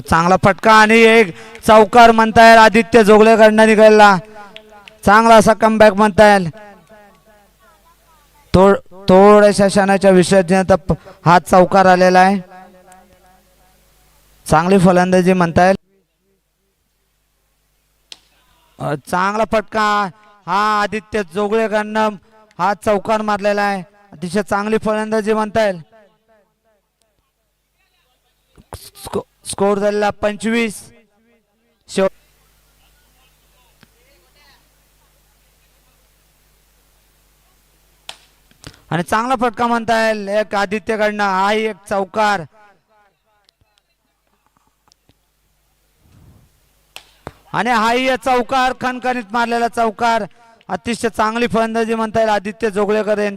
चांगला फटका आणि एक चौकार म्हणता येईल आदित्य जोगलेकडनं निघाला. चांगला असा कमबॅक म्हणता येईल. थोड्याशा क्षणाच्या विसर्जनात हा चौकार आलेला आहे. चांगली फलंदाजी म्हणता येईल. चांगला फटका हा आदित्य जोगळेकडनं हा चौकार मारलेला आहे. अतिशय चांगली फलंदाजी म्हणता येईल. स्कोर झालेला 25. आणि चांगला फटका म्हणता येईल एक आदित्यकडनं. हाही एक चौकार आणि हाही चौकार खणखणीत मारलेला चौकार. अतिशय चांगली फलंदाजी म्हणता येईल आदित्य जोगळेकर यांची.